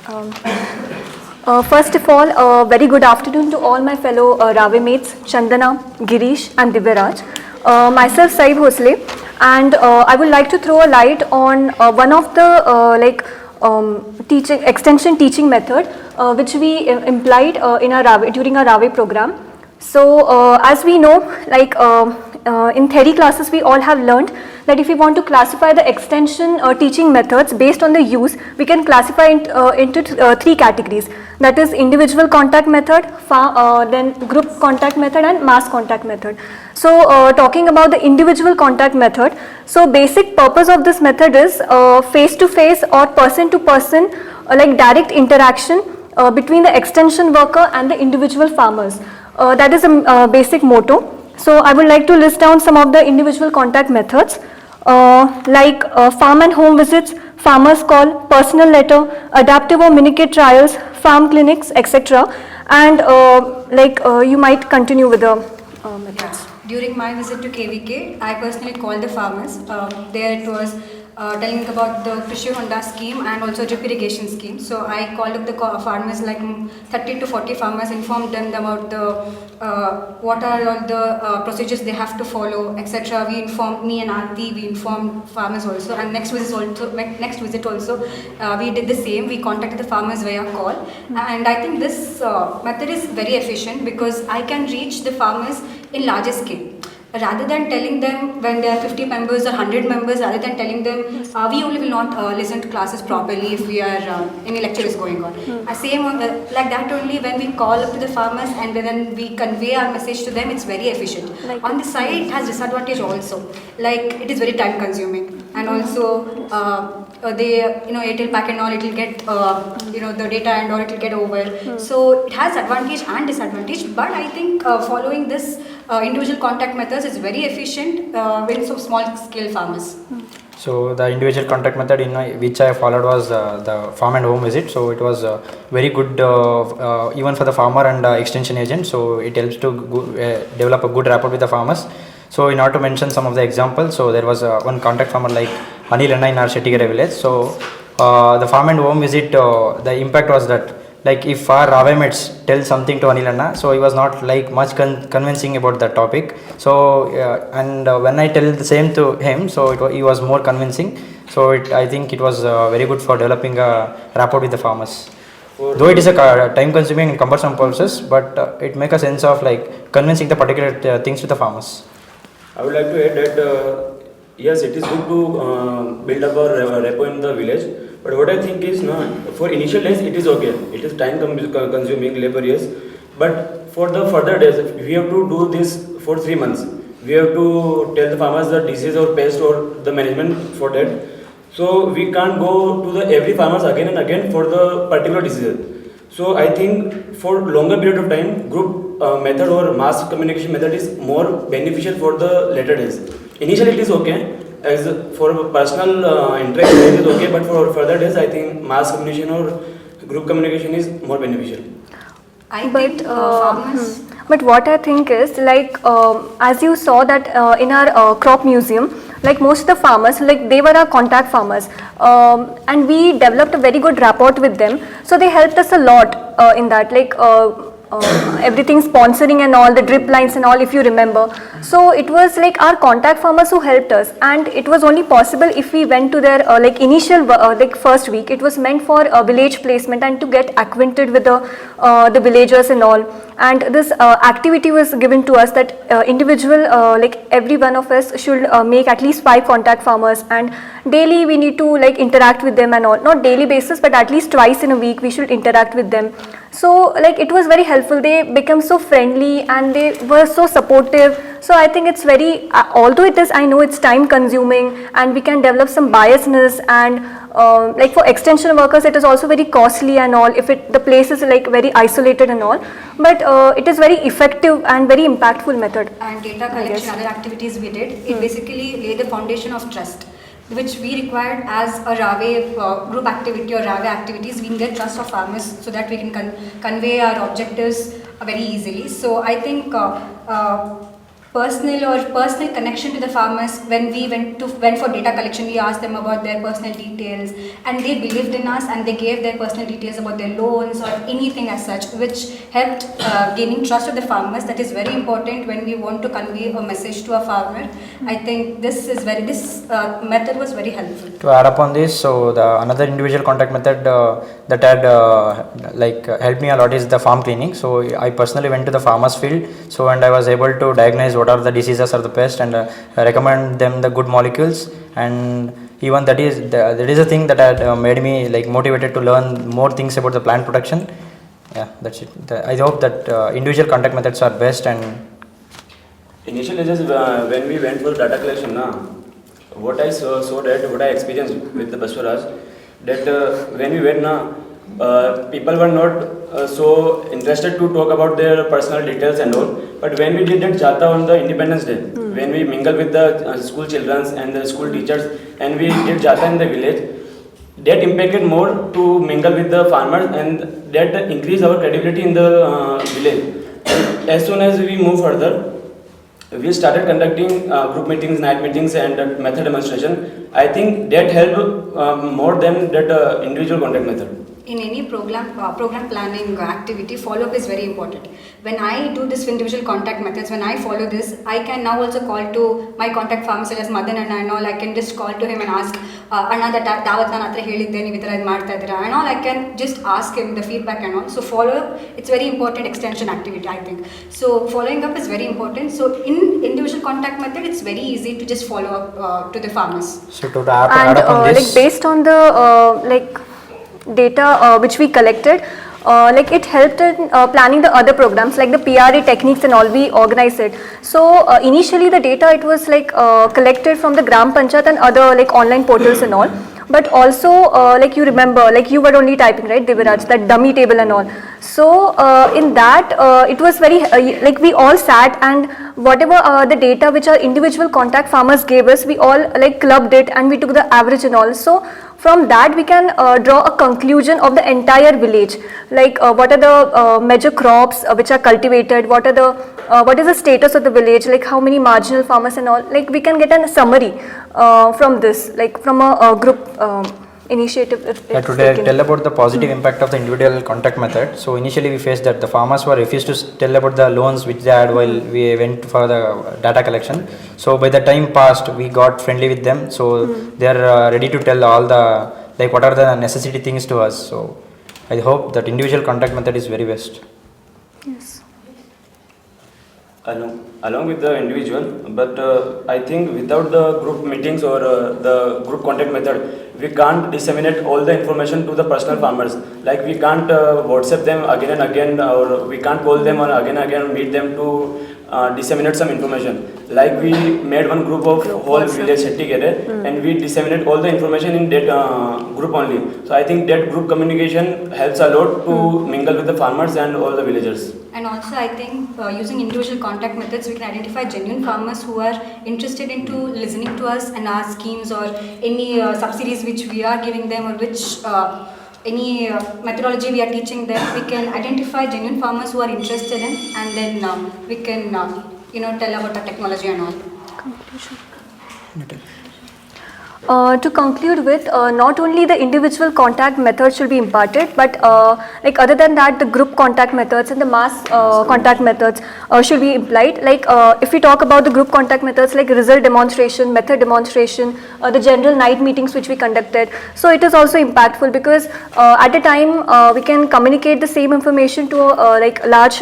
Um, First of all, very good afternoon to all my fellow Rave mates, Chandana, Girish and Divyaraj. Myself Saib Hosle, and I would like to throw a light on one of the extension teaching method which we implied in our during our Rave program. So as we know, in theory classes we all have learned that if we want to classify the extension teaching methods based on the use, we can classify into three categories. That is individual contact method, then group contact method and mass contact method. So talking about the individual contact method, so basic purpose of this method is face to face or person to person like direct interaction between the extension worker and the individual farmers. That is a basic motto. So I would like to list down some of the individual contact methods farm and home visits, farmers call, personal letter, adaptive or minikit trials, farm clinics, etc. And you might continue with the methods. During my visit to KVK, I personally called the farmers. There it was telling about the Krishi Honda scheme and also drip irrigation scheme. So I called up the farmers, like 30 to 40 farmers, informed them about the what are all the procedures they have to follow, etc. We informed me and Aarti, we informed farmers also, and next visit also we did the same. We contacted the farmers via call, and I think this method is very efficient because I can reach the farmers in larger scale. Rather than telling them when there are 50 members or 100 members, rather than telling them we only will not listen to classes properly if we are any lecture is going on. Same like that only, when we call up to the farmers and then we convey our message to them, it's very efficient. On the side, it has disadvantage also. Like it is very time consuming, and also Airtel pack and all, it will get the data and all, it will get over. So it has advantage and disadvantage. But I think following this individual contact methods is very efficient with some small scale farmers. So the individual contact method which I followed was the farm and home visit. So it was very good even for the farmer and extension agent. So it helps to develop a good rapport with the farmers. So in order to mention some of the examples, so there was one contact farmer like Anil Anna in our Shettigere village. So the farm and home visit, the impact was that like if our Rave mates tell something to Anil Anna, so he was not like much convincing about the topic. So when I tell the same to him, so he was more convincing. So I think it was very good for developing a rapport with the farmers. Though it is a time consuming and cumbersome process, but it makes a sense of like convincing the particular things to the farmers. I would like to add that yes, it is good to build up our rapport in the village. But what I think is, for initial days it is okay. It is time consuming, laborious. But for the further days, we have to do this for 3 months. We have to tell the farmers the disease or pest or the management for that. So we can't go to every farmers again and again for the particular disease. So I think for longer period of time, group method or mass communication method is more beneficial for the later days. Initially it is okay. As for personal interaction it is okay, but for further days I think mass communication or group communication is more beneficial. But what I think is as you saw that in our crop museum, like most of the farmers, like they were our contact farmers, and we developed a very good rapport with them. So they helped us a lot in that, everything sponsoring and all, the drip lines and all, if you remember. So it was like our contact farmers who helped us, and it was only possible if we went to their initial first week. It was meant for village placement and to get acquainted with the villagers and all. And this activity was given to us that individual, every one of us should make at least 5 contact farmers, and daily we need to interact with them and all. Not daily basis, but at least twice in a week we should interact with them. So it was very helpful. They become so friendly and they were so supportive. So I think it's very, although I know it's time consuming and we can develop some biasness, and for extension workers it is also very costly and all if the place is very isolated and all, but it is very effective and very impactful method. And data collection, other activities we did, it basically laid the foundation of trust, which we required as a Rave group activity or Rave activities. We can get trust of farmers so that we can convey our objectives very easily. So I think personal connection to the farmers. When we went for data collection, we asked them about their personal details, and they believed in us and they gave their personal details about their loans or anything as such, which helped gaining trust of the farmers. That is very important when we want to convey a message to a farmer. I think this method was very helpful. To add upon this, so the another individual contact method that had helped me a lot is the farm cleaning. So I personally went to the farmer's field, so and I was able to diagnose what are the diseases or the pest and recommend them the good molecules. And even that is a thing that had made me like motivated to learn more things about the plant protection. Yeah, that's it. I hope that individual contact methods are best. And Initially, just when we went for data collection, what I experienced with the Baswaraj, that when we went, people were not so interested to talk about their personal details and all. But when we did that Jata on the Independence Day, when we mingled with the school children and the school teachers, and we did Jata in the village, that impacted more to mingle with the farmers, and that increased our credibility in the village. And as soon as we move further, we started conducting group meetings, night meetings, and method demonstration. I think that helped more than that individual contact method. In any program planning activity, follow-up is very important. When I do this individual contact methods, when I follow this, I can now also call to my contact farmer such as Madan Anna and all. I can just call to him and ask, Anna, that Dawat naan atra helidde ನೀವು ಈ ಥರ ಇದು ಮಾಡ್ತಾ ಇದ್ದೀರಾ and all. I can just ask him the feedback and all. So follow-up, it's very important extension activity, I think. So following up is very important. So in individual contact method, it's very easy to just follow up to the farmers. so to add upon this, like based on the data which we collected, it helped in planning the other programs like the PRA techniques and all. We organized it. So initially the data, it was collected from the Gram Panchayat and other online portals and all. But also you remember, you were only typing, right, Diviraj, that dummy table and all. So in that it was very we all sat, and whatever the data which our individual contact farmers gave us, we all clubbed it and we took the average and all. So from that we can draw a conclusion of the entire village, what are the major crops which are cultivated, what is the status of the village, how many marginal farmers and all. We can get a summary from this, from a group initiative. To tell about the positive impact of the individual contact method. So initially we faced that the farmers were refused to tell about the loans which they had while we went for the data collection. So by the time passed, we got friendly with them. So they are ready to tell all the what are the necessity things to us. So I hope that individual contact method is very best. Yes. Along with the individual, but I think without the group meetings or the group contact method, we can't disseminate all the information to the personal farmers. We can't WhatsApp them again and again, or we can't call them or again and again meet them to disseminate some information. We made one group of whole village together, and we disseminate all the information in that group only. So I think that group communication helps a lot to mingle with the farmers and all the villagers. And also I think using individual contact methods, we can identify genuine farmers who are interested into listening to us and our schemes or any subsidies which we are giving them, or which any methodology we are teaching them. We can identify genuine farmers who are interested in, and then we can tell about the technology and all. To conclude with, not only the individual contact methods should be imparted, but other than that, the group contact methods and the mass contact methods should be implied. If we talk about the group contact methods, result demonstration, method demonstration, the general night meetings which we conducted, so it is also impactful because at a time we can communicate the same information to a large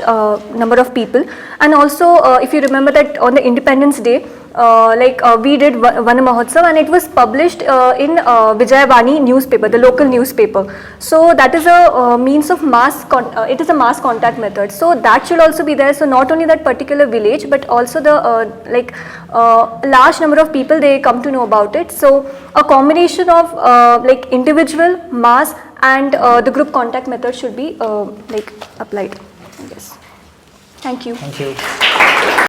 number of people. And also if you remember that on the Independence Day, we did Vana Mahotsav, and it was published in Vijayavani newspaper, the local newspaper. So that is a means of it is a mass contact method. So that should also be there. So not only that particular village, but also the large number of people, they come to know about it. So a combination of individual, mass, and the group contact method should be applied. Yes. Thank you. Thank you.